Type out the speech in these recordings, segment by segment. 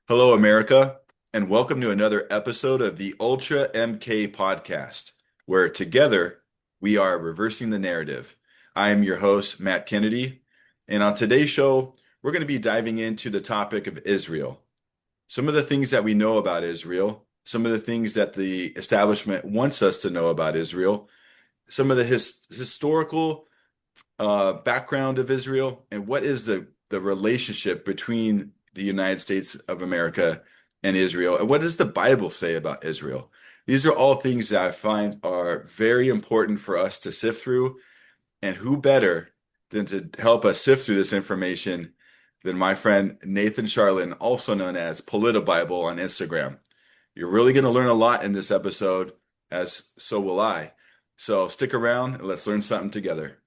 Hello, America, and welcome to another episode of the Ultra MK podcast, where together we are reversing the narrative. I am your host, Matt Kennedy, and on today's show, we're going to be diving into the topic of Israel. Some of the things that we know about Israel, some of the things that the establishment wants us to know about Israel, some of the historical background of Israel, and what is the relationship between the United States of America and Israel, and what does the Bible say about Israel? These are all things that I find are very important for us to sift through, and who better than to help us sift through this information than my friend Nathan Charlan, also known as Politibible on Instagram. You're really going to learn a lot in this episode, as so will I. So stick around and let's learn something together.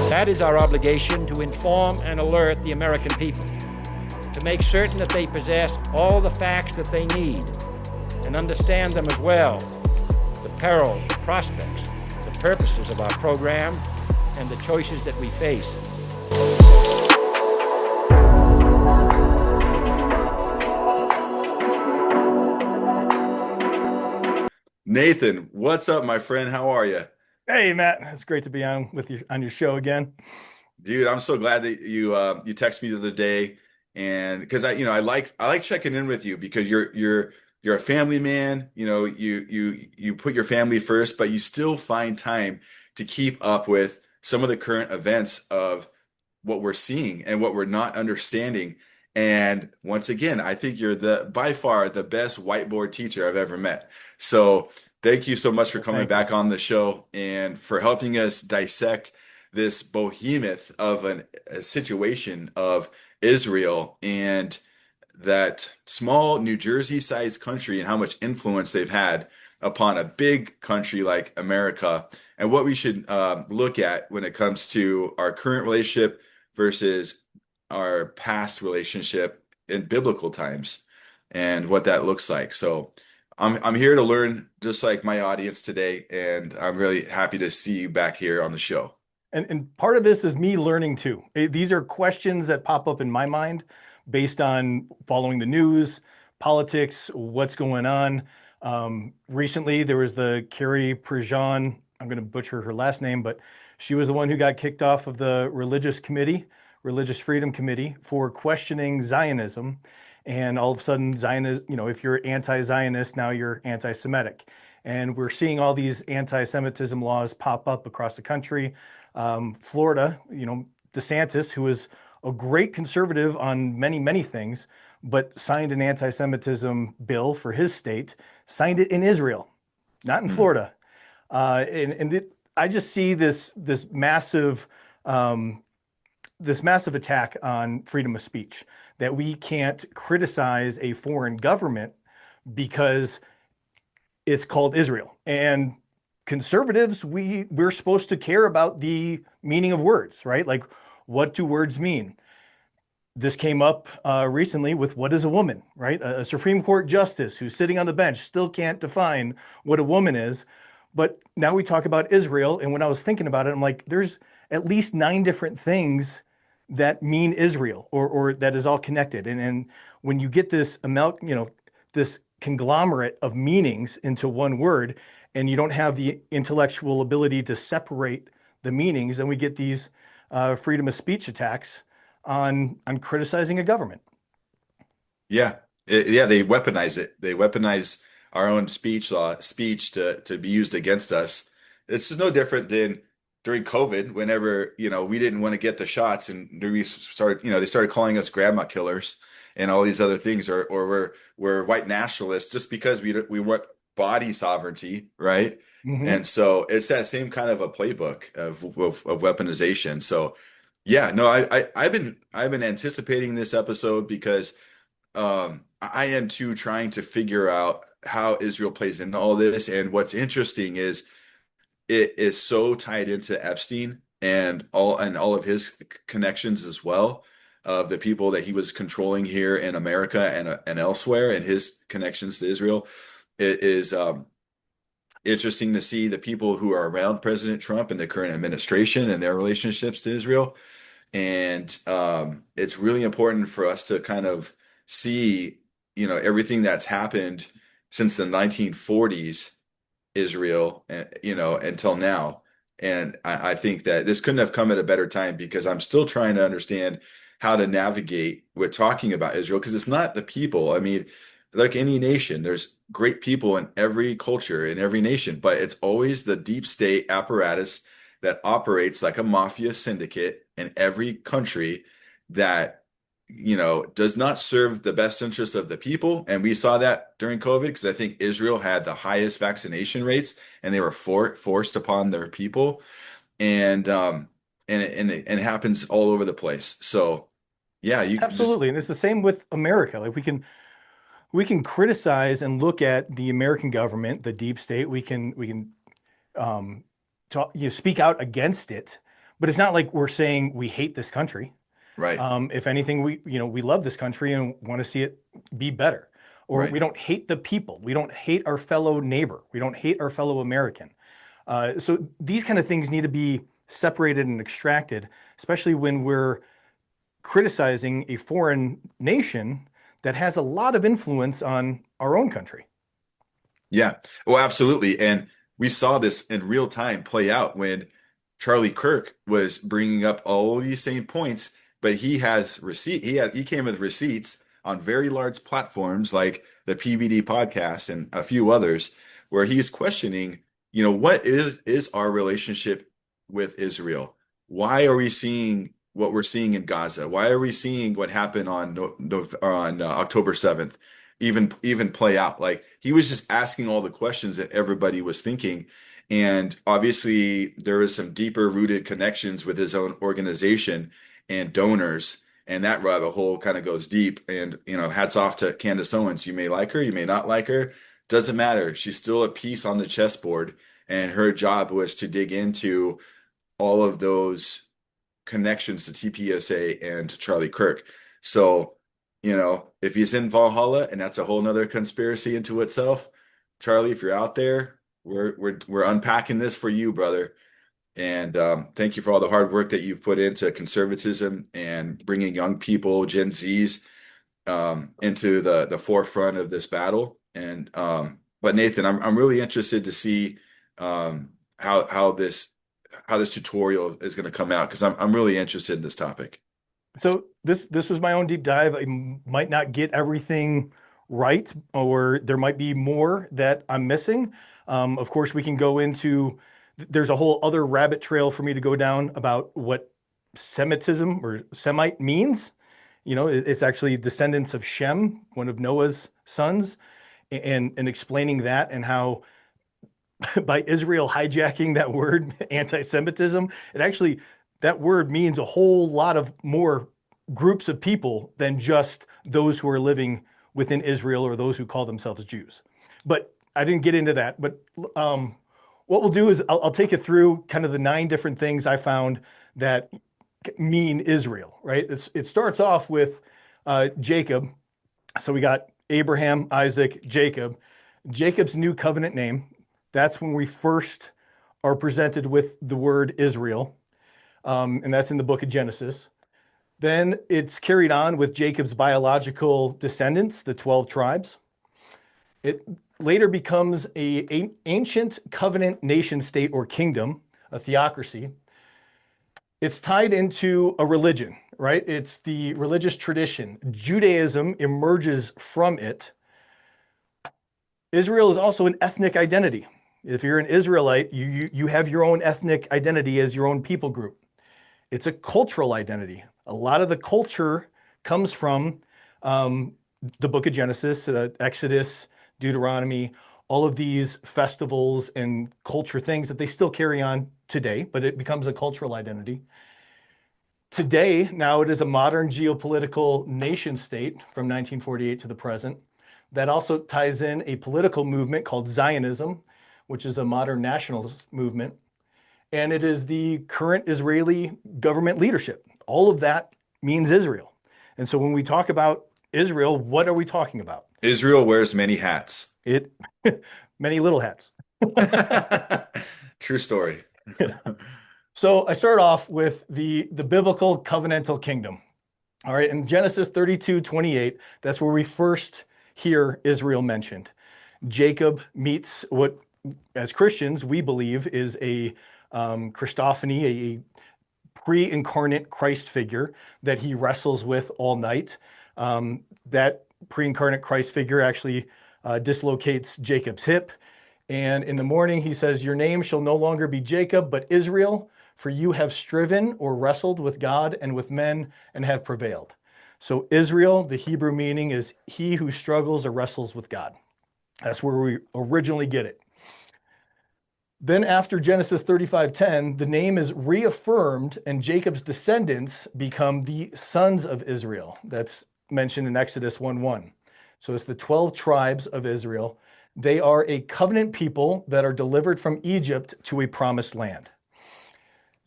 That is our obligation, to inform and alert the American people, to make certain that they possess all the facts that they need and understand them as well, the perils, the prospects, the purposes of our program, and the choices that we face. Nathan, what's up, my friend? How are you? Hey Matt, it's great to be on with you on your show again. Dude, I'm so glad that you texted me the other day, and because I like checking in with you because you're a family man. You put your family first, but you still find time to keep up with some of the current events of what we're seeing and what we're not understanding. And once again, I think you're the by far the best whiteboard teacher I've ever met. So thank you so much for Well, coming thank you. back on the show and for helping us dissect this behemoth of a situation of Israel and that small New Jersey-sized country and how much influence they've had upon a big country like America, and what we should look at when it comes to our current relationship versus our past relationship in biblical times and what that looks like. So I'm here to learn just like my audience today, and I'm really happy to see you back here on the show. And part of this is me learning too. These are questions that pop up in my mind based on following the news, politics, what's going on. Recently, there was the Carrie Prejean. I'm going to butcher her last name, but she was the one who got kicked off of the Religious Freedom Committee, for questioning Zionism. And all of a sudden, Zionist, if you're anti-Zionist, now you're anti-Semitic. And we're seeing all these anti-Semitism laws pop up across the country. Florida, DeSantis, who is a great conservative on many, many things, but signed an anti-Semitism bill for his state, signed it in Israel, not in Hmm. Florida. I just see um, this massive attack on freedom of speech, that we can't criticize a foreign government because it's called Israel. And conservatives, we're supposed to care about the meaning of words, right? Like, what do words mean? This came up recently with what is a woman, right? A Supreme Court justice who's sitting on the bench still can't define what a woman is. But now we talk about Israel, and when I was thinking about it, I'm like, there's at least 9 different things that mean Israel, or that is all connected. And when you get this conglomerate of meanings into one word, and you don't have the intellectual ability to separate the meanings, then we get these freedom of speech attacks on criticizing a government. Yeah, yeah, they weaponize it. They weaponize our own speech to be used against us. It's just no different than during COVID, whenever, we didn't want to get the shots and we started, they started calling us grandma killers and all these other things, or we're white nationalists just because we want body sovereignty, right? Hmm. And so it's that same kind of a playbook of weaponization. So yeah, no, I've been anticipating this episode because I am too trying to figure out how Israel plays into all this. And what's interesting is it is so tied into Epstein and all of his connections as well, of the people that he was controlling here in America and elsewhere, and his connections to Israel. It is interesting to see the people who are around President Trump and the current administration and their relationships to Israel. And it's really important for us to kind of see, everything that's happened since the 1940s, Israel, until now. And I think that this couldn't have come at a better time, because I'm still trying to understand how to navigate with talking about Israel, because it's not the people. I mean, like any nation, there's great people in every culture, in every nation, but it's always the deep state apparatus that operates like a mafia syndicate in every country that, does not serve the best interest of the people. And we saw that during COVID, because I think Israel had the highest vaccination rates, and they were forced upon their people. And it happens all over the place. So yeah, you can just Absolutely. And it's the same with America. Like we can criticize and look at the American government, the deep state. We can talk, speak out against it, but it's not like we're saying we hate this country. right, If anything, we love this country and want to see it be better. Or right. we don't hate the people. We don't hate our fellow neighbor. We don't hate our fellow American. So these kind of things need to be separated and extracted, especially when we're criticizing a foreign nation that has a lot of influence on our own country. Yeah, well, absolutely. And we saw this in real time play out when Charlie Kirk was bringing up all these same points, but he came with receipts on very large platforms like the PBD podcast and a few others, where he's questioning, what is our relationship with Israel? Why are we seeing what we're seeing in Gaza? Why are we seeing what happened on October 7th even play out? Like, he was just asking all the questions that everybody was thinking. And obviously, there is some deeper rooted connections with his own organization and donors. And that rabbit hole kind of goes deep. And, hats off to Candace Owens. You may like her, you may not like her. Doesn't matter. She's still a piece on the chessboard. And her job was to dig into all of those connections to TPSA and to Charlie Kirk. So, if he's in Valhalla, and that's a whole nother conspiracy into itself, Charlie, if you're out there, we're unpacking this for you, brother. And thank you for all the hard work that you've put into conservatism and bringing young people, Gen Zs, into the forefront of this battle. And but Nathan, I'm really interested to see how this tutorial is going to come out, because I'm really interested in this topic. So this was my own deep dive. I might not get everything right, or there might be more that I'm missing. Of course, we can go into, there's a whole other rabbit trail for me to go down about what Semitism or Semite means. It's actually descendants of Shem, one of Noah's sons, and explaining that, and how by Israel hijacking that word, anti-Semitism, that word means a whole lot of more groups of people than just those who are living within Israel or those who call themselves Jews. But I didn't get into that. But what we'll do is I'll take you through kind of the 9 different things I found that mean Israel, right? It starts off with Jacob. So we got Abraham, Isaac, Jacob. Jacob's new covenant name. That's when we first are presented with the word Israel. And that's in the book of Genesis. Then it's carried on with Jacob's biological descendants, the 12 tribes. It later becomes an ancient covenant nation state or kingdom, a theocracy. It's tied into a religion, right? It's the religious tradition. Judaism emerges from it. Israel is also an ethnic identity. If you're an Israelite, you have your own ethnic identity as your own people group. It's a cultural identity. A lot of the culture comes from the book of Genesis, Exodus, Deuteronomy, all of these festivals and culture things that they still carry on today, but it becomes a cultural identity. Today, now it is a modern geopolitical nation state from 1948 to the present. That also ties in a political movement called Zionism, which is a modern nationalist movement, and it is the current Israeli government leadership. All of that means Israel. And so when we talk about Israel, what are we talking about? Israel wears many hats. It many little hats. True story. So I start off with the biblical covenantal kingdom. All right, in Genesis 32:28, that's where we first hear Israel mentioned. Jacob meets what, as Christians, we believe is a Christophany, a pre-incarnate Christ figure that he wrestles with all night. That pre-incarnate Christ figure actually dislocates Jacob's hip. And in the morning, he says, "Your name shall no longer be Jacob, but Israel, for you have striven or wrestled with God and with men and have prevailed." So Israel, the Hebrew meaning is he who struggles or wrestles with God. That's where we originally get it. Then after Genesis 35:10, the name is reaffirmed and Jacob's descendants become the sons of Israel. That's mentioned in Exodus 1:1. So it's the 12 tribes of Israel. They are a covenant people that are delivered from Egypt to a promised land.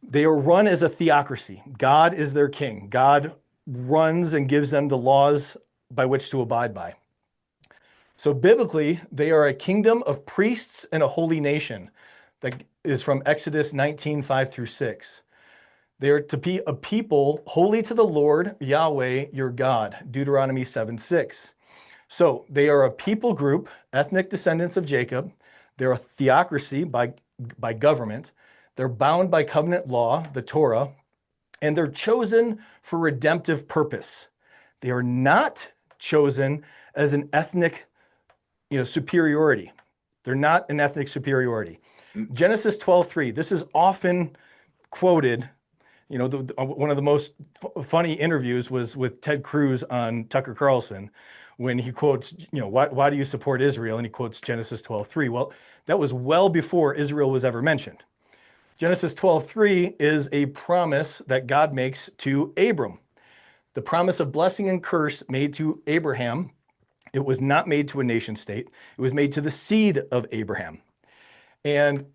They are run as a theocracy. God is their king. God runs and gives them the laws by which to abide by. So biblically, they are a kingdom of priests and a holy nation. That is from Exodus 19:5-6. They are to be a people holy to the Lord, Yahweh, your God, Deuteronomy 7:6. So they are a people group, ethnic descendants of Jacob. They're a theocracy by government. They're bound by covenant law, the Torah, and they're chosen for redemptive purpose. They are not chosen as an ethnic, superiority. They're not an ethnic superiority. Genesis 12:3. This is often quoted. One of the most funny interviews was with Ted Cruz on Tucker Carlson, when he quotes, why do you support Israel? And he quotes Genesis 12:3. Well, that was well before Israel was ever mentioned. Genesis 12:3 is a promise that God makes to Abram. The promise of blessing and curse made to Abraham. It was not made to a nation state. It was made to the seed of Abraham. And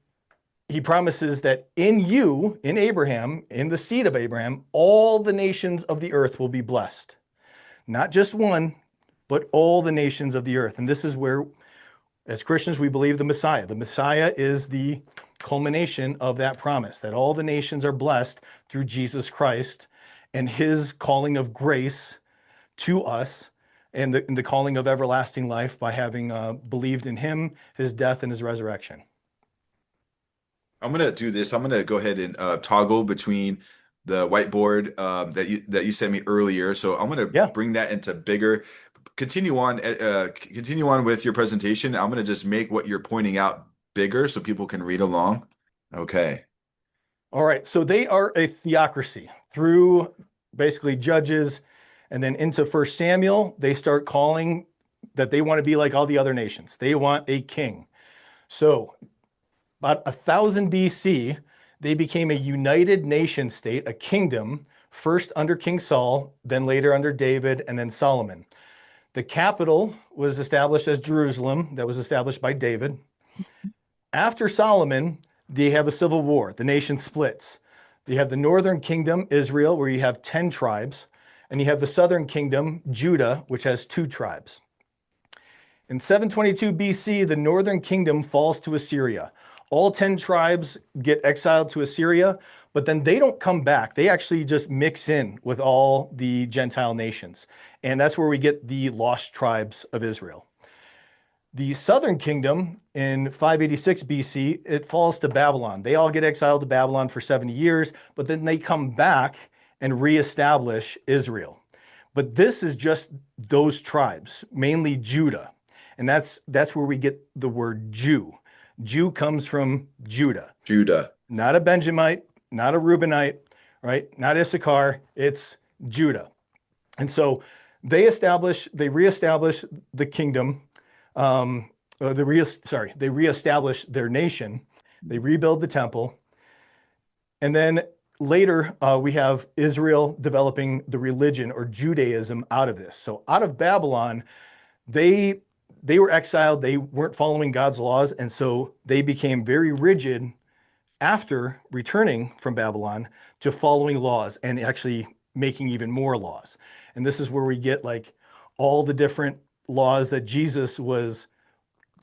he promises that in you, in Abraham, in the seed of Abraham, all the nations of the earth will be blessed. Not just one, but all the nations of the earth. And this is where, as Christians, we believe the Messiah. The Messiah is the culmination of that promise, that all the nations are blessed through Jesus Christ and his calling of grace to us, and the calling of everlasting life by having believed in him, his death, and his resurrection. I'm gonna do this. I'm gonna go ahead and toggle between the whiteboard that you sent me earlier. So I'm gonna Yeah. bring that into bigger. Continue on with your presentation. I'm gonna just make what you're pointing out bigger so people can read along. Okay. All right. So they are a theocracy through basically Judges, and then into 1 Samuel, they start calling that they want to be like all the other nations. They want a king. So about 1000 BC, they became a united nation state, a kingdom, first under King Saul, then later under David, and then Solomon. The capital was established as Jerusalem, that was established by David. After Solomon, they have a civil war. The nation splits. You have the northern kingdom, Israel, where you have 10 tribes, and you have the southern kingdom, Judah, which has 2 tribes. In 722 BC, the northern kingdom falls to Assyria. All 10 tribes get exiled to Assyria, but then they don't come back. They actually just mix in with all the Gentile nations. And that's where we get the lost tribes of Israel. The southern kingdom in 586 BC, it falls to Babylon. They all get exiled to Babylon for 70 years, but then they come back and reestablish Israel. But this is just those tribes, mainly Judah. And that's where we get the word Jew. Jew comes from Judah. Judah. Not a Benjamite, not a Reubenite, right? Not Issachar, it's Judah. And so they reestablish the kingdom. They reestablish their nation. They rebuild the temple. And then later, we have Israel developing the religion or Judaism out of this. So out of Babylon, they they were exiled. They weren't following God's laws. And so they became very rigid after returning from Babylon to following laws and actually making even more laws. And this is where we get like all the different laws that Jesus was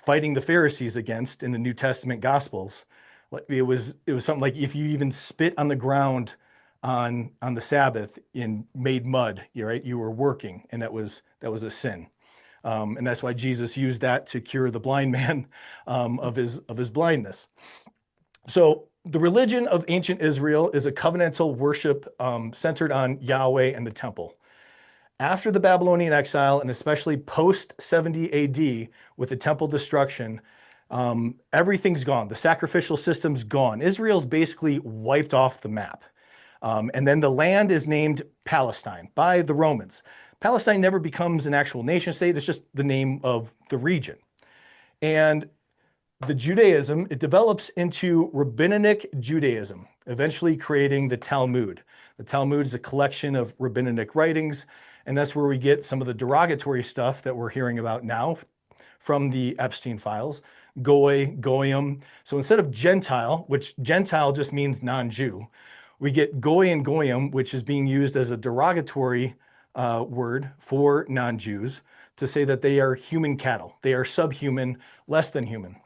fighting the Pharisees against in the New Testament Gospels. Like it was something like if you even spit on the ground on the Sabbath and made mud, right? You were working, and that was a sin. And that's why Jesus used that to cure the blind man of his blindness. So the religion of ancient Israel is a covenantal worship centered on Yahweh and the temple. After the Babylonian exile, and especially post 70 AD with the temple destruction, everything's gone. The sacrificial system's gone. Israel's basically wiped off the map. And then the land is named Palestine by the Romans. Palestine never becomes an actual nation state. It's just the name of the region. And the Judaism, it develops into rabbinic Judaism, eventually creating the Talmud. The Talmud is a collection of rabbinic writings, and that's where we get some of the derogatory stuff that we're hearing about now from the Epstein files. Goy, Goyim. So instead of Gentile, which Gentile just means non-Jew, we get Goy and Goyim, which is being used as a derogatory word for non-Jews to say that they are human cattle. They are subhuman, less than human.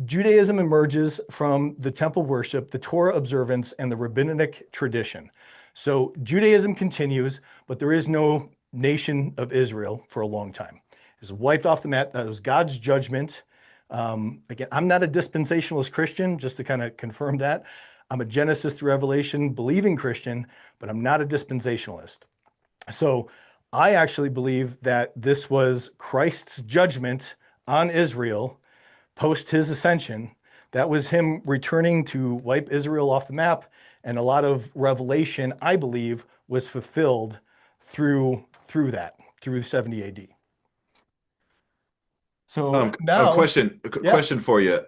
Judaism emerges from the temple worship, the Torah observance, and the rabbinic tradition. So Judaism continues, but there is no nation of Israel for a long time. It's wiped off the map. That was God's judgment. Again, I'm not a dispensationalist Christian, just to kind of confirm that. I'm a Genesis through Revelation believing Christian, but I'm not a dispensationalist. So I actually believe that this was Christ's judgment on Israel post his ascension. That was him returning to wipe Israel off the map. And a lot of revelation, I believe, was fulfilled through 70 AD. So A now, question, a yeah, question for you.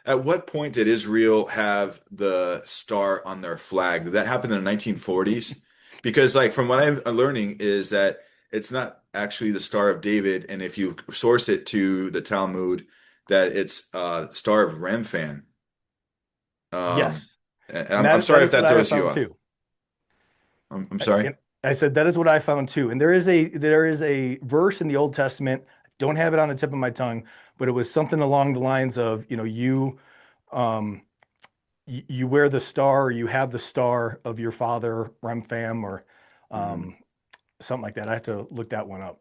At what point did Israel have the star on their flag? Did that happen in the 1940s? Because, like, from what I'm learning, is that it's not actually the Star of David, and if you source it to the Talmud, that it's Star of Remphan. Um, yes. and And I'm that sorry if is what that I have throws you found off. too. I'm sorry. And I said that is what I found too. And there is a verse in the Old Testament. I don't have it on the tip of my tongue, but it was something along the lines of, um, you wear the star, or you have the star of your father, Remphan, or Mhm. um, something like that. I have to look that one up.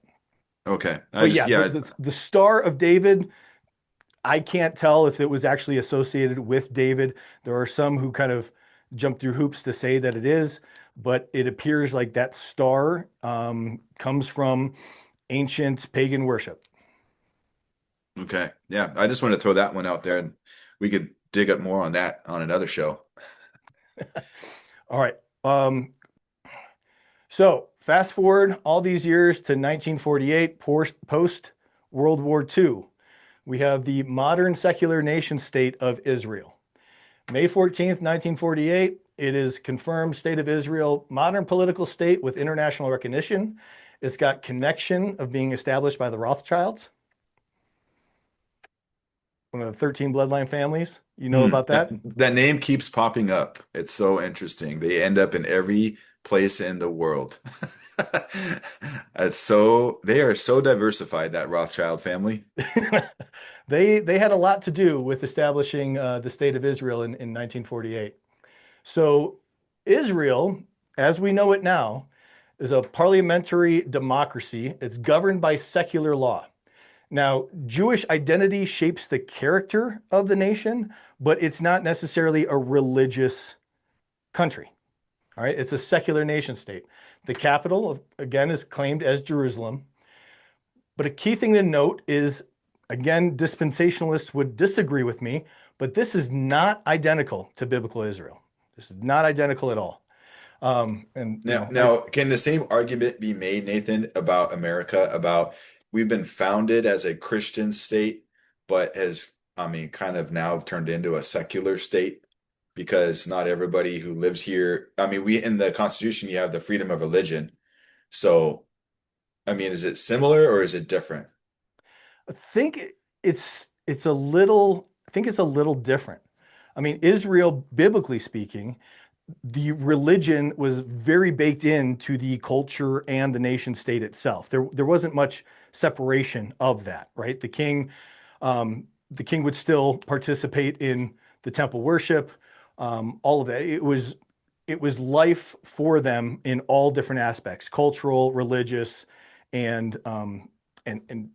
Okay. I But just, yeah, the, yeah. the the Star of David, I can't tell if it was actually associated with David. There are some who kind of jump through hoops to say that it is, but it appears like that star comes from ancient pagan worship. Okay. Yeah. I just wanted to throw that one out there, and we could dig up more on that on another show. All right. So fast forward all these years to 1948, post World War II. We have the modern secular nation state of Israel. May 14th, 1948, it is confirmed state of Israel, modern political state with international recognition. It's got connection of being established by the Rothschilds, one of the 13 bloodline families. You know Hmm. about That that? that name keeps popping up. It's so interesting. They end up in every place in the world. They are so diversified, that Rothschild family. They had a lot to do with establishing the state of Israel in 1948. So Israel, as we know it now, is a parliamentary democracy. It's governed by secular law. Now, Jewish identity shapes the character of the nation, but it's not necessarily a religious country. All right, it's a secular nation state. The capital, again, is claimed as Jerusalem. But a key thing to note is, again, dispensationalists would disagree with me, but this is not identical to biblical Israel. This is not identical at all. And you Now, know, now, can the same argument be made, Nathan, about America, about we've been founded as a Christian state, but has, I mean, kind of now turned into a secular state? Because not everybody who lives here, I mean, we in the Constitution, you have the freedom of religion. So, I mean, is it similar or is it different? I think it's a little I think it's a little different. I mean, Israel, biblically speaking, the religion was very baked into the culture and the nation state itself. There wasn't much separation of that, right? The king would still participate in the temple worship, all of that. It was life for them in all different aspects, cultural, religious, and and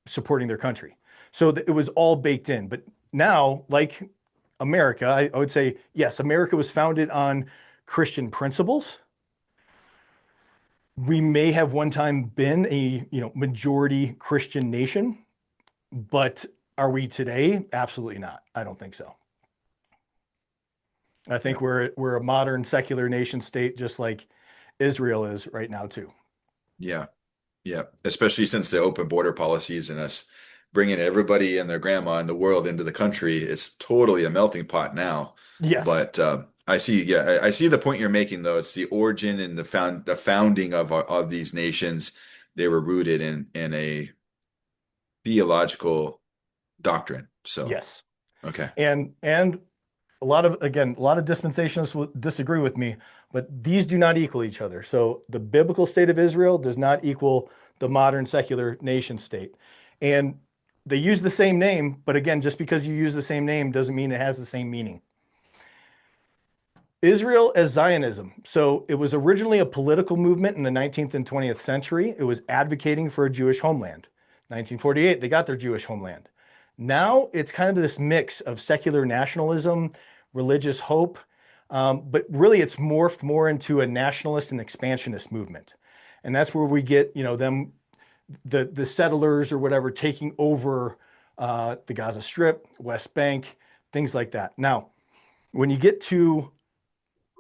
supporting their country. So it was all baked in. But now, like America, I would say, yes, America was founded on Christian principles. We may have one time been a, majority Christian nation, but are we today? Absolutely not. I don't think so. I Yeah. think we're a modern secular nation state, just like Israel is right now too. Yeah. Yeah. Especially since the open border policies and us bringing everybody and their grandma in the world into the country, it's totally a melting pot now. Yes. But I see, yeah, I see the point you're making though. It's the origin and the founding of these nations. They were rooted in a theological doctrine. So, Yes. okay. And a lot of dispensationalists will disagree with me, but these do not equal each other. So the biblical state of Israel does not equal the modern secular nation state. And they use the same name, but again, just because you use the same name doesn't mean it has the same meaning. Israel as Zionism. So it was originally a political movement in the 19th and 20th century. It was advocating for a Jewish homeland. 1948, they got their Jewish homeland. Now it's kind of this mix of secular nationalism, religious hope, but really it's morphed more into a nationalist and expansionist movement. And that's where we get, the settlers or whatever taking over the Gaza Strip, West Bank, things like that. Now, when you get to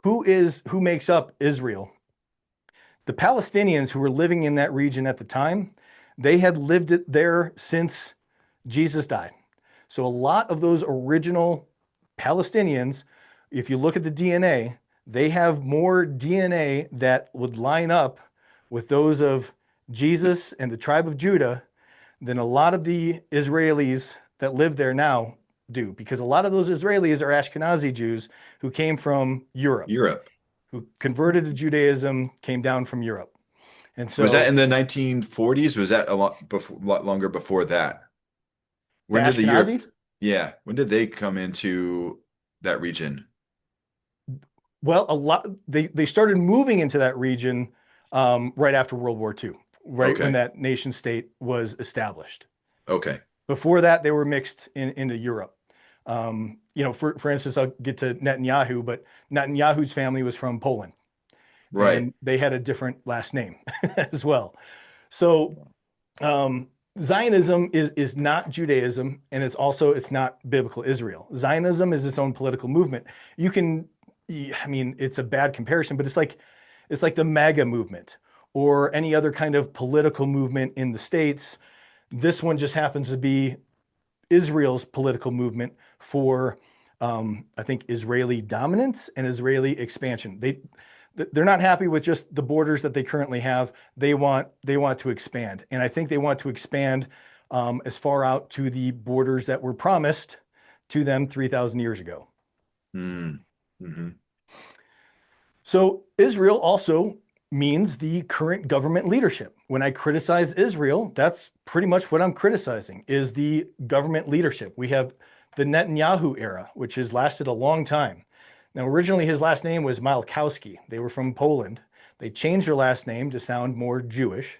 who makes up Israel, the Palestinians who were living in that region at the time, they had lived it there since Jesus died. So a lot of those original Palestinians, if you look at the DNA, they have more DNA that would line up with those of Jesus and the tribe of Judah than a lot of the Israelis that live there now do, because a lot of those Israelis are Ashkenazi Jews who came from Europe, Europe. who converted to Judaism, came down from Europe. And Was that so in the 1940s? Was that lot longer before that? the When did the Europe, Ashkenazis, yeah, when did they come into that region? well, they started moving into that region right after World War II, right when Okay. that nation state was established. Okay. Before that, they were mixed into Europe. For instance, I'll get to Netanyahu, but Netanyahu's family was from Poland, Right. and they had a different last name as well. So um, Zionism is not Judaism, and it's not biblical Israel. Zionism is its own political movement. You can, I mean, it's a bad comparison, but it's like the MAGA movement or any other kind of political movement in the States. This one just happens to be Israel's political movement for, I think, Israeli dominance and Israeli expansion. They're not happy with just the borders that they currently have. They want to expand, and I think they want to expand as far out to the borders that were promised to them 3,000 years ago. Mm. Hmm. So Israel also means the current government leadership. When I criticize Israel, that's pretty much what I'm criticizing is the government leadership. We have the Netanyahu era, which has lasted a long time. Now, originally his last name was Malkowski. They were from Poland. They changed their last name to sound more Jewish.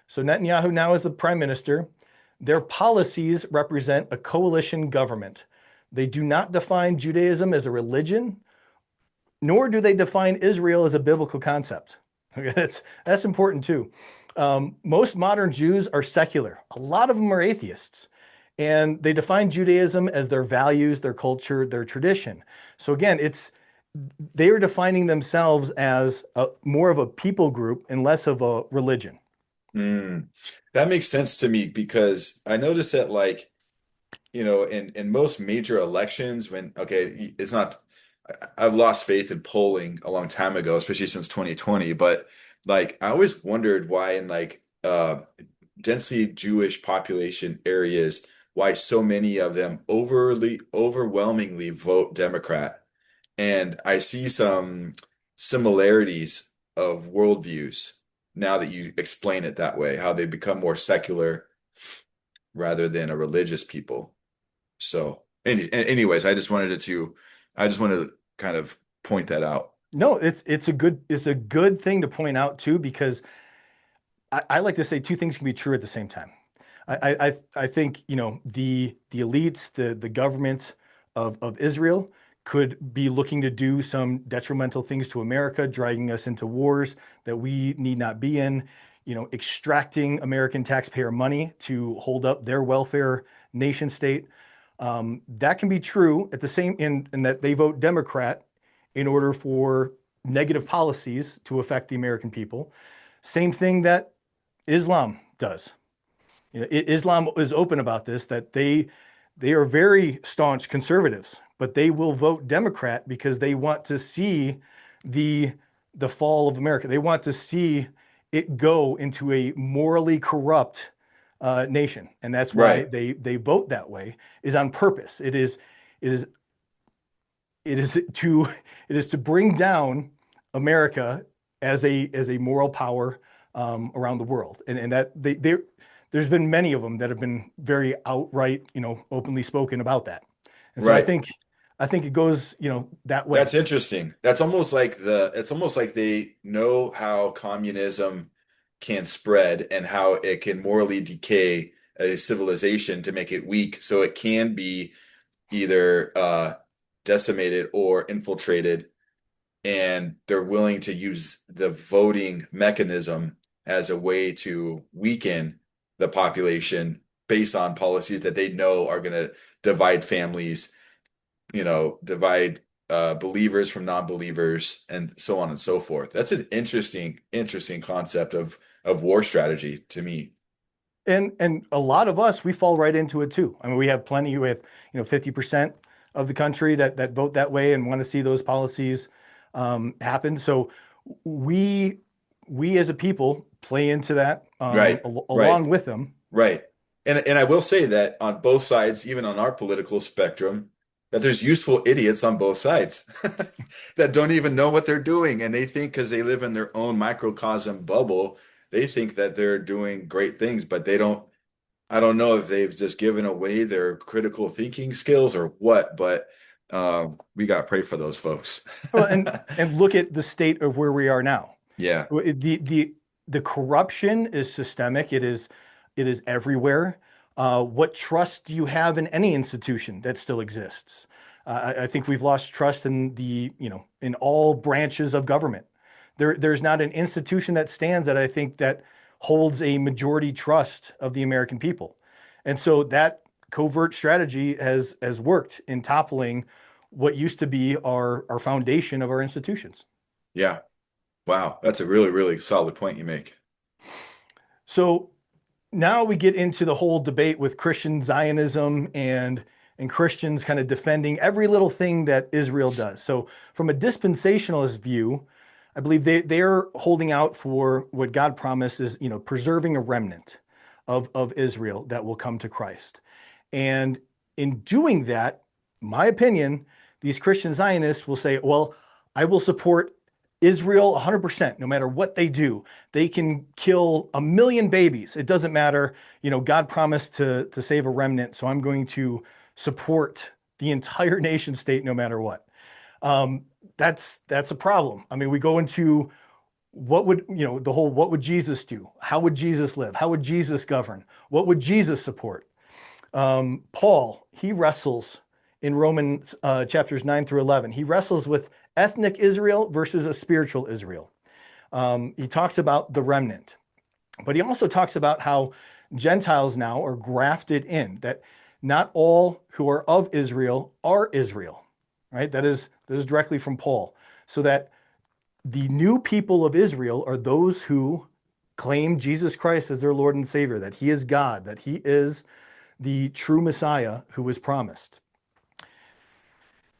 So Netanyahu now is the prime minister. Their policies represent a coalition government. They do not define Judaism as a religion, nor do they define Israel as a biblical concept. Okay, that's important too. Most modern Jews are secular. A lot of them are atheists, and they define Judaism as their values, their culture, their tradition. So again, they are defining themselves as more of a people group and less of a religion. Mm. That makes sense to me because I noticed that like, in most major elections when, okay, it's not, I've lost faith in polling a long time ago, especially since 2020, but like I always wondered why in like densely Jewish population areas, why so many of them overwhelmingly vote Democrat. And I see some similarities of worldviews now that you explain it that way, how they become more secular rather than a religious people. So, anyways, I just wanted to kind of point that out. No, it's a good thing to point out too, because I like to say two things can be true at the same time. I think, the elites, the government of Israel could be looking to do some detrimental things to America, dragging us into wars that we need not be in, extracting American taxpayer money to hold up their welfare nation state. That can be true at the same in that they vote Democrat in order for negative policies to affect the American people. Same thing that Islam does. Islam is open about this, that they are very staunch conservatives, but they will vote Democrat because they want to see the the fall of America. They want to see it go into a morally corrupt nation, and that's why Right, they vote that way. Is on purpose. It is it is to it is to bring down America as a moral power around the world, and that there's been many of them that have been very outright, openly spoken about that, and so right. I think it goes, that way. That's interesting. It's almost like they know how communism can spread and how it can morally decay a civilization to make it weak so it can be either decimated or infiltrated, and they're willing to use the voting mechanism as a way to weaken the population based on policies that they know are going to divide families, divide believers from non-believers, and so on and so forth. That's an interesting concept of war strategy to me. And a lot of us, we fall right into it too. I mean, we have plenty. We have 50% of the country that vote that way and want to see those policies happen. So we we as a people play into that Right, right. along with them. Right. And I will say that on both sides, even on our political spectrum, that there's useful idiots on both sides that don't even know what they're doing. And they think because they live in their own microcosm bubble, they think that they're doing great things, but I don't know if they've just given away their critical thinking skills or what, but we got to pray for those folks. Well, and look at the state of where we are now. Yeah, The corruption is systemic. It is everywhere. What trust do you have in any institution that still exists? I think we've lost trust in in all branches of government. There's not an institution that stands that I think that holds a majority trust of the American people. And so that covert strategy has worked in toppling what used to be our foundation of our institutions. yeah. Wow, that's a really solid point you make. So now we get into the whole debate with Christian Zionism and Christians kind of defending every little thing that Israel does. So from a dispensationalist view, I believe they're holding out for what God promises, preserving a remnant of Israel that will come to Christ. And in doing that, my opinion, these Christian Zionists will say, well, I will support Israel 100%, no matter what they do. They can kill a million babies. It doesn't matter. God promised to save a remnant, so I'm going to support the entire nation state no matter what. That's a problem. I mean, we go into the whole what would Jesus do? How would Jesus live? How would Jesus govern? What would Jesus support? Paul, he wrestles in Romans chapters 9 through 11. He wrestles with ethnic Israel versus a spiritual Israel. He talks about the remnant, but he also talks about how Gentiles now are grafted in, that not all who are of Israel are Israel, right? That is directly from Paul. So that the new people of Israel are those who claim Jesus Christ as their Lord and Savior, that he is God, that he is the true Messiah who was promised.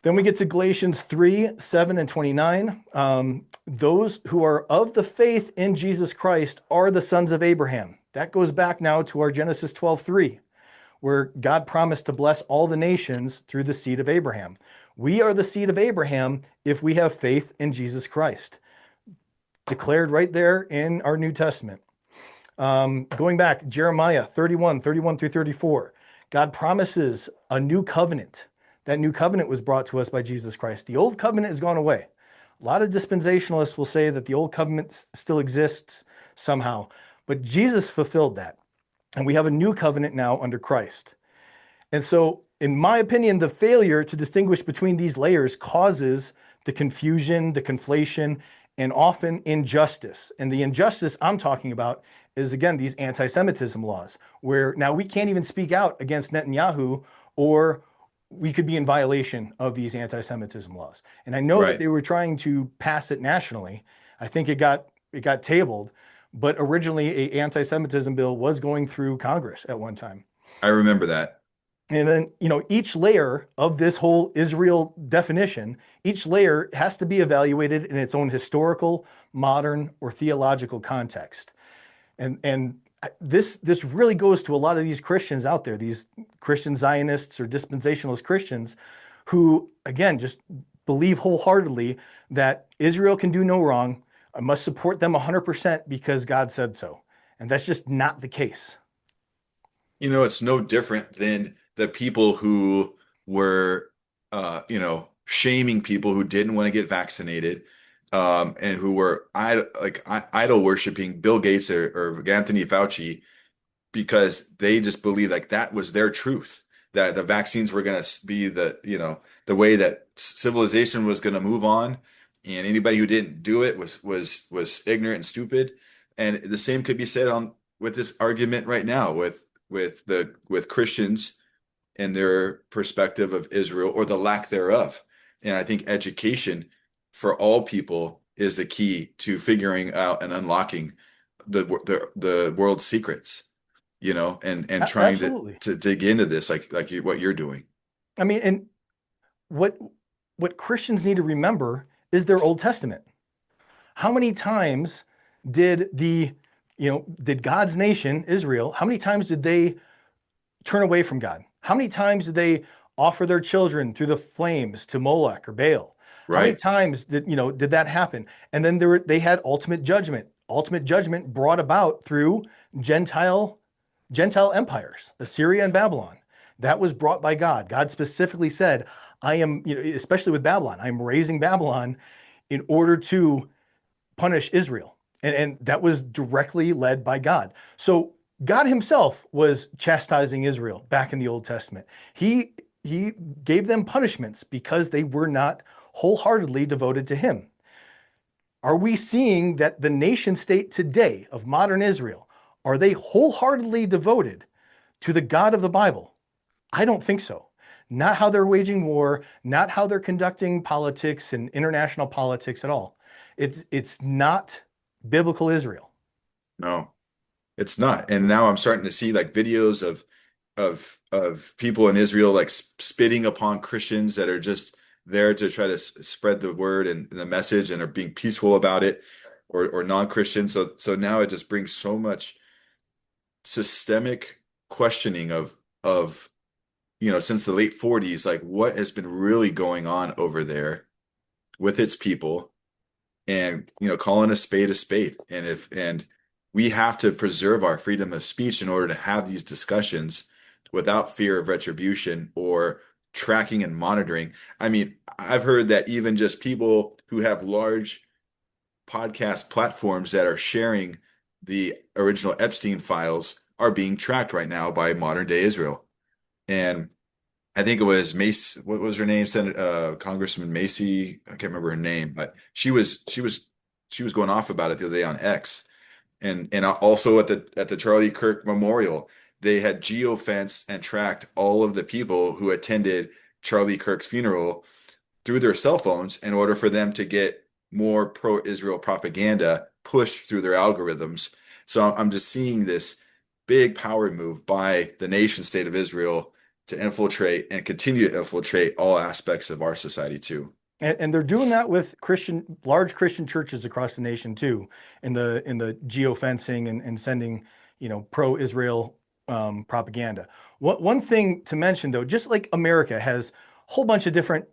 Then we get to Galatians 3:7 and 29. Those who are of the faith in Jesus Christ are the sons of Abraham. That goes back now to our Genesis 12:3, where God promised to bless all the nations through the seed of Abraham. We are the seed of Abraham if we have faith in Jesus Christ, declared right there in our New Testament. Going back, Jeremiah 31 through 34, God promises a new covenant. That new covenant was brought to us by Jesus Christ. The old covenant has gone away. A lot of dispensationalists will say that the old covenant still exists somehow, but Jesus fulfilled that. And we have a new covenant now under Christ. And so, in my opinion, the failure to distinguish between these layers causes the confusion, the conflation, and often injustice. And the injustice I'm talking about is, again, these anti-Semitism laws, where now we can't even speak out against Netanyahu, or we could be in violation of these anti-Semitism laws. And I know that Right. they were trying to pass it nationally. I think it got tabled, but originally a anti-Semitism bill was going through Congress at one time. I remember that. And then, each layer of this whole Israel definition, each layer has to be evaluated in its own historical, modern, or theological context. And this really goes to a lot of these Christians out there, these Christian Zionists or dispensationalist Christians, who, again, just believe wholeheartedly that Israel can do no wrong. I must support them 100% because God said so. And that's just not the case. It's no different than the people who were, shaming people who didn't want to get vaccinated, and who were idol worshiping Bill Gates or Anthony Fauci because they just believed like that was their truth, that the vaccines were going to be the way that civilization was going to move on, and anybody who didn't do it was ignorant and stupid. And the same could be said on with this argument right now with Christians and their perspective of Israel or the lack thereof. And I think education for all people is the key to figuring out and unlocking the world's secrets, and trying Absolutely. to dig into this what you're doing. I mean, and what Christians need to remember is their Old Testament. How many times did did God's nation, Israel, how many times did they turn away from God? How many times did they offer their children through the flames to Molech or Baal? How many Right. times did that happen? And then they had ultimate judgment. Ultimate judgment brought about through Gentile empires, Assyria and Babylon. That was brought by God. God specifically said, I am, especially with Babylon, I'm raising Babylon in order to punish Israel. And that was directly led by God. So God himself was chastising Israel back in the Old Testament. He gave them punishments because they were not wholeheartedly devoted to him. Are we seeing that the nation state today of modern Israel, are they wholeheartedly devoted to the God of the Bible? I don't think so. Not how they're waging war, not how they're conducting politics and international politics at all. It's not biblical Israel. No, it's not. And now I'm starting to see like videos of people in Israel like spitting upon Christians that are just there to try to spread the word and the message and are being peaceful about it, or non-Christian. So now it just brings so much systemic questioning of since the late 40s, like what has been really going on over there with its people, and calling a spade, and we have to preserve our freedom of speech in order to have these discussions without fear of retribution or tracking and monitoring. I mean, I've heard that even just people who have large podcast platforms that are sharing the original Epstein files are being tracked right now by modern day Israel. And I think it was Mace, what was her name? Congressman Macy. I can't remember her name, but she was going off about it the other day on X. And also at the Charlie Kirk Memorial, they had geofenced and tracked all of the people who attended Charlie Kirk's funeral through their cell phones in order for them to get more pro-Israel propaganda pushed through their algorithms. So I'm just seeing this big power move by the nation state of Israel to infiltrate and continue to infiltrate all aspects of our society too. And they're doing that with large Christian churches across the nation too, in the geofencing and sending, pro-Israel propaganda. One thing to mention though, just like America has a whole bunch of different,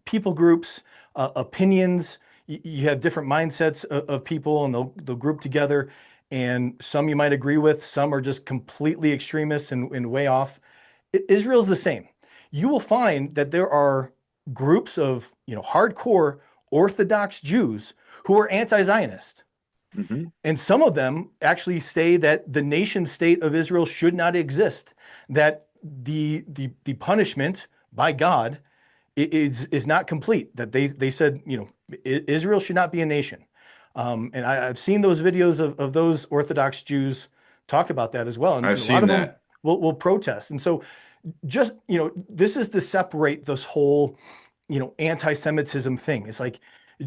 people groups, opinions. You have different mindsets of people, and they'll group together. And some you might agree with, some are just completely extremists and way off. Israel's the same. You will find that there are groups of, hardcore Orthodox Jews who are anti-Zionist. Hmm. And some of them actually say that the nation state of Israel should not exist, that the punishment by God is not complete, that they said, Israel should not be a nation. And I've seen those videos of those Orthodox Jews talk about that as well. And I've a lot seen of them that. will protest. And so just, this is to separate this whole, anti-Semitism thing. It's like,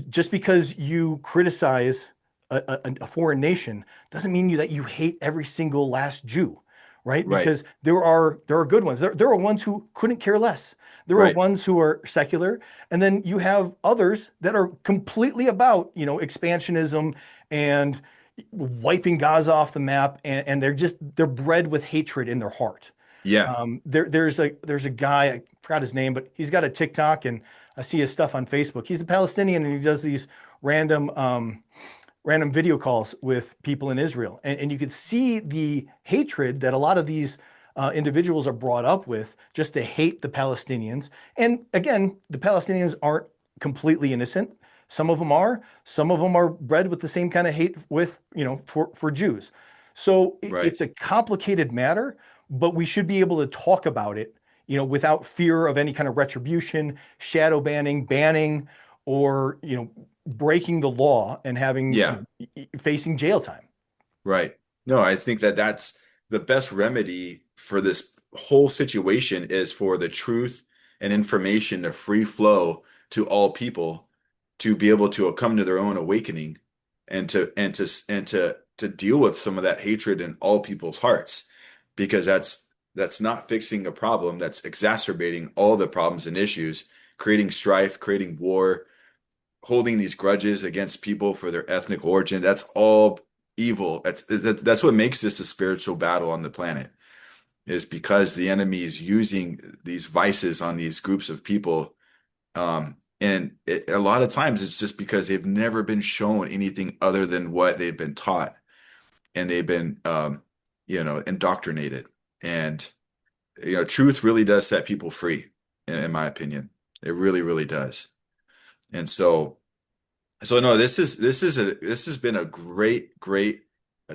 just because you criticize a foreign nation doesn't mean that you hate every single last Jew, right? Right, Because there are good ones. There are ones who couldn't care less. There are right. ones who are secular, and then you have others that are completely about, expansionism and wiping Gaza off the map, and they're bred with hatred in their heart. Yeah, There's a guy, I forgot his name, but he's got a TikTok, and I see his stuff on Facebook. He's a Palestinian, and he does these random random video calls with people in Israel, and you could see the hatred that a lot of these individuals are brought up with, just to hate the Palestinians. And again, the Palestinians aren't completely innocent. Some of them are bred with the same kind of hate with, for Jews. So right. it's a complicated matter, but we should be able to talk about it, without fear of any kind of retribution, shadow banning, or, breaking the law and having, Yeah, facing jail time. right. No, I think that that's the best remedy for this whole situation is for the truth and information to free flow to all people to be able to come to their own awakening and to deal with some of that hatred in all people's hearts because that's not fixing a problem, that's exacerbating all the problems and issues, creating strife, creating war, holding these grudges against people for their ethnic origin. That's all evil. That's what makes this a spiritual battle on the planet, is because the enemy is using these vices on these groups of people. A lot of times it's just because they've never been shown anything other than what they've been taught, and they've been, indoctrinated. And, truth really does set people free, in my opinion. It really, really does. And so no, this has been a great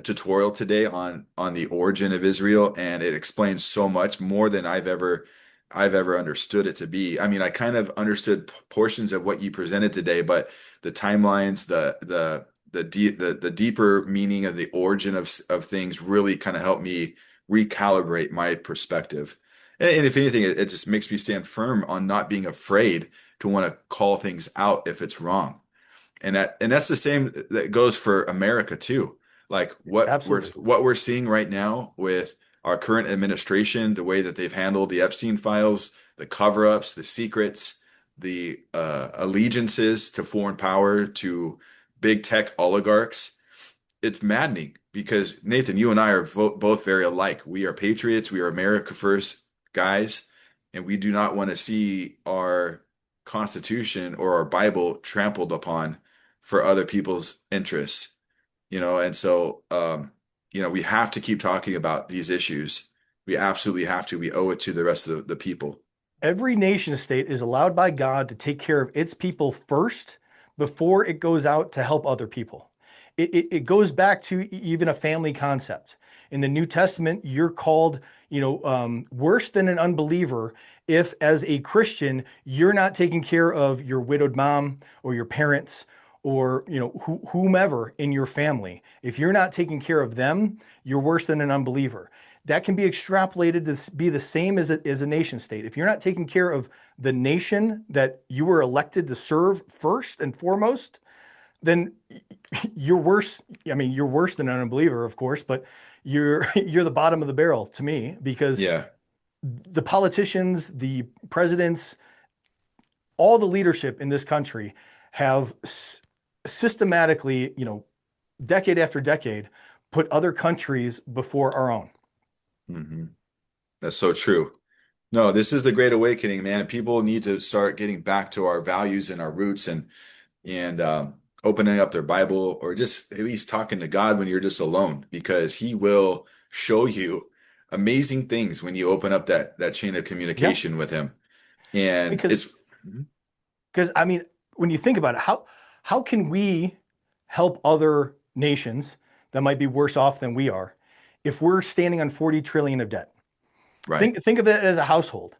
tutorial today on the origin of Israel, and it explains so much more than I've ever understood it to be. I mean, I kind of understood portions of what you presented today, but the timelines, the deeper meaning of the origin of things really kind of helped me recalibrate my perspective. And if anything, it just makes me stand firm on not being afraid to want to call things out if it's wrong. And that's the same that goes for America too. Like Absolutely. what we're seeing right now with our current administration, the way that they've handled the Epstein files, the cover-ups, the secrets, the allegiances to foreign power, to big tech oligarchs. It's maddening because Nathan, you and I are both very alike. We are patriots. We are America first guys, and we do not want to see our Constitution or our Bible trampled upon for other people's interests, and so, we have to keep talking about these issues. We absolutely have to. We owe it to the rest of the people. Every nation state is allowed by God to take care of its people first before it goes out to help other people. It goes back to even a family concept. In the New Testament, you're called, worse than an unbeliever if, as a Christian, you're not taking care of your widowed mom or your parents or, whomever in your family. If you're not taking care of them, you're worse than an unbeliever. That can be extrapolated to be the same as a nation state. If you're not taking care of the nation that you were elected to serve first and foremost, then you're worse. I mean, you're worse than an unbeliever, of course, but you're the bottom of the barrel to me, because Yeah, the politicians, the presidents, all the leadership in this country, have, systematically, decade after decade, put other countries before our own. Hmm. That's so true. No, this is the Great Awakening, man. People need to start getting back to our values and our roots and opening up their Bible or just at least talking to God when you're just alone, because He will show you amazing things when you open up that chain of Yeah, communication with Him. And because it's I mean, when you think about it, how can we help other nations that might be worse off than we are if we're standing on 40 trillion of debt? right. Think of it as a household.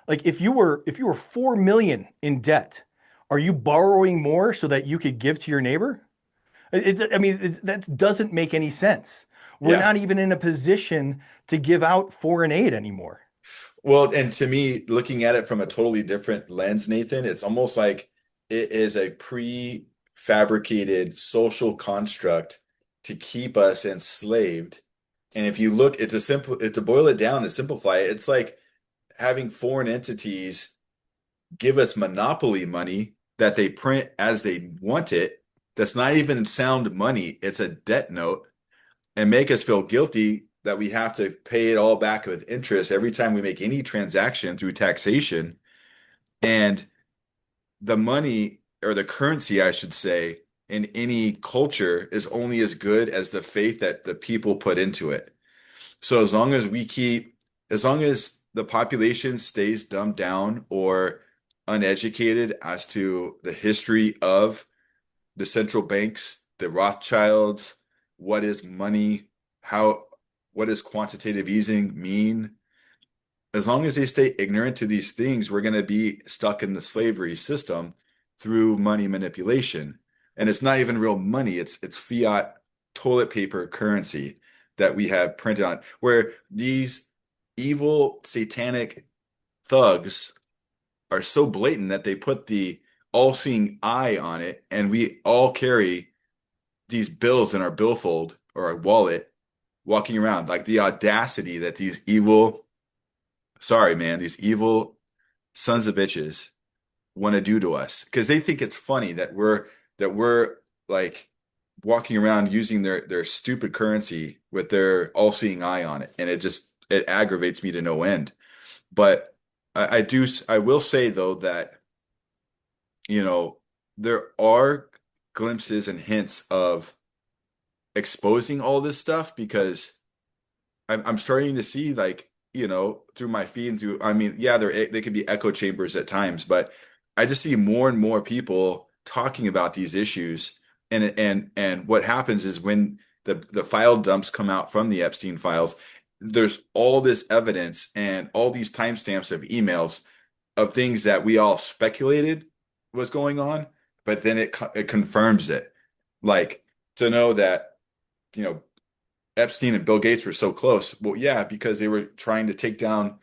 Like if you were 4 million in debt, are you borrowing more so that you could give to your neighbor? I mean, that doesn't make any sense. We're Yeah. not even in a position to give out foreign aid anymore. Well, and to me, looking at it from a totally different lens, Nathan, it's almost like it is a prefabricated social construct to keep us enslaved. And if you look, to boil it down and simplify it, it's like having foreign entities give us monopoly money that they print as they want it. That's not even sound money, it's a debt note, and make us feel guilty that we have to pay it all back with interest every time we make any transaction through taxation. And the money or the currency, I should say, in any culture is only as good as the faith that the people put into it. So as long as the population stays dumbed down or uneducated as to the history of the central banks, the Rothschilds, what is money, how, what does quantitative easing mean? As long as they stay ignorant to these things, we're going to be stuck in the slavery system through money manipulation. And it's not even real money, it's fiat toilet paper currency that we have printed on, where these evil satanic thugs are so blatant that they put the all-seeing eye on it, and we all carry these bills in our billfold or our wallet walking around. Like the audacity that these evil, sorry, man, these evil sons of bitches want to do to us because they think it's funny that we're like walking around using their stupid currency with their all-seeing eye on it, and it aggravates me to no end. But I will say though that you know there are glimpses and hints of exposing all this stuff, because I'm starting to see, like, through my feed and through, I mean, yeah, they could be echo chambers at times, but I just see more and more people talking about these issues. And what happens is when the file dumps come out from the Epstein files, there's all this evidence and all these timestamps of emails of things that we all speculated was going on, but then it confirms it. Like, to know that, you know, Epstein and Bill Gates were so close. Well, yeah, because they were trying to take down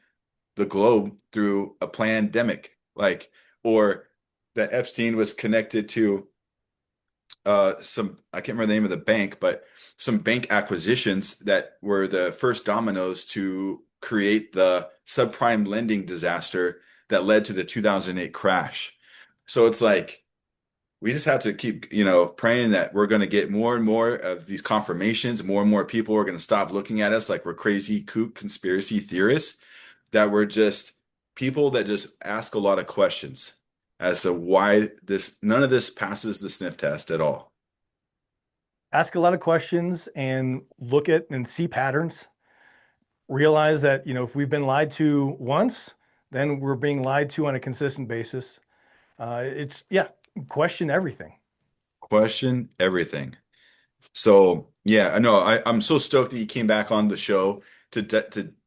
the globe through a pandemic, like, or that Epstein was connected to some, I can't remember the name of the bank, but some bank acquisitions that were the first dominoes to create the subprime lending disaster that led to the 2008 crash. So it's like we just have to keep, praying that we're going to get more and more of these confirmations. More and more people are going to stop looking at us like we're crazy kook conspiracy theorists, that we're just people that just ask a lot of questions as to why none of this passes the sniff test at all. Ask a lot of questions and look at and see patterns. Realize that, if we've been lied to once, then we're being lied to on a consistent basis. Yeah, question everything. Question everything. So yeah, I know I'm so stoked that you came back on the show to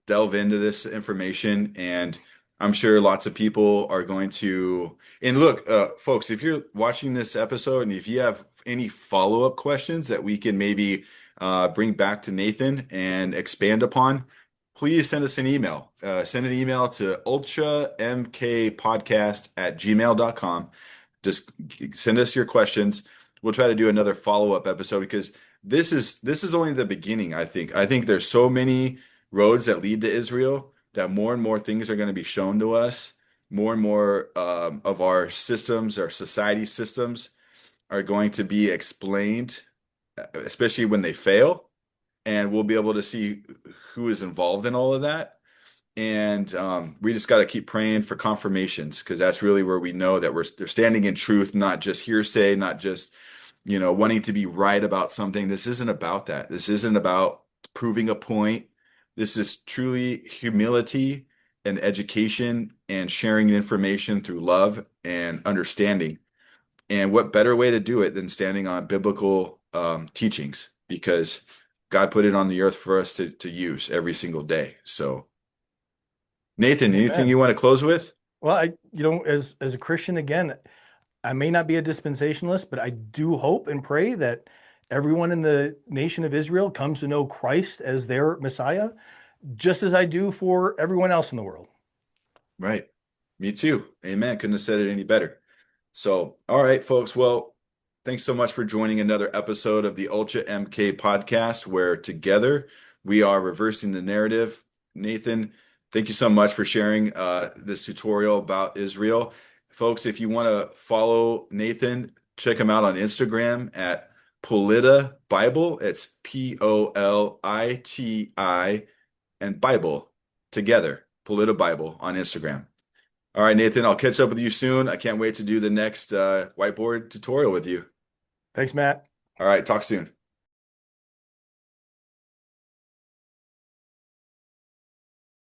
delve into this information, and I'm sure lots of people are going to. And look, folks, if you're watching this episode and if you have any follow-up questions that we can maybe bring back to Nathan and expand upon, please send us an email. Send an email to ultramkpodcast@gmail.com. Just send us your questions. We'll try to do another follow-up episode, because this is only the beginning, I think. I think there's so many roads that lead to Israel that more and more things are going to be shown to us. More and more of our systems, our society systems, are going to be explained, especially when they fail. and we'll be able to see who is involved in all of that. And we just got to keep praying for confirmations because that's really where we know that they're standing in truth, not just hearsay, not just, wanting to be right about something. This isn't about that. This isn't about proving a point. This is truly humility and education and sharing information through love and understanding. And what better way to do it than standing on biblical teachings? Because God put it on the earth for us to use every single day. So, Nathan, anything Amen. you want to close with? Well, as a Christian, again, I may not be a dispensationalist, but I do hope and pray that everyone in the nation of Israel comes to know Christ as their Messiah, just as I do for everyone else in the world. Right. Me too. Amen. Couldn't have said it any better. So, all right, folks. Well, thanks so much for joining another episode of the Ultra MK podcast, where together we are reversing the narrative. Nathan, thank you so much for sharing this tutorial about Israel. Folks, if you want to follow Nathan, check him out on Instagram at Polita Bible. It's Politi and Bible together. Polita Bible on Instagram. All right, Nathan, I'll catch up with you soon. I can't wait to do the next whiteboard tutorial with you. Thanks, Matt. All right, talk soon.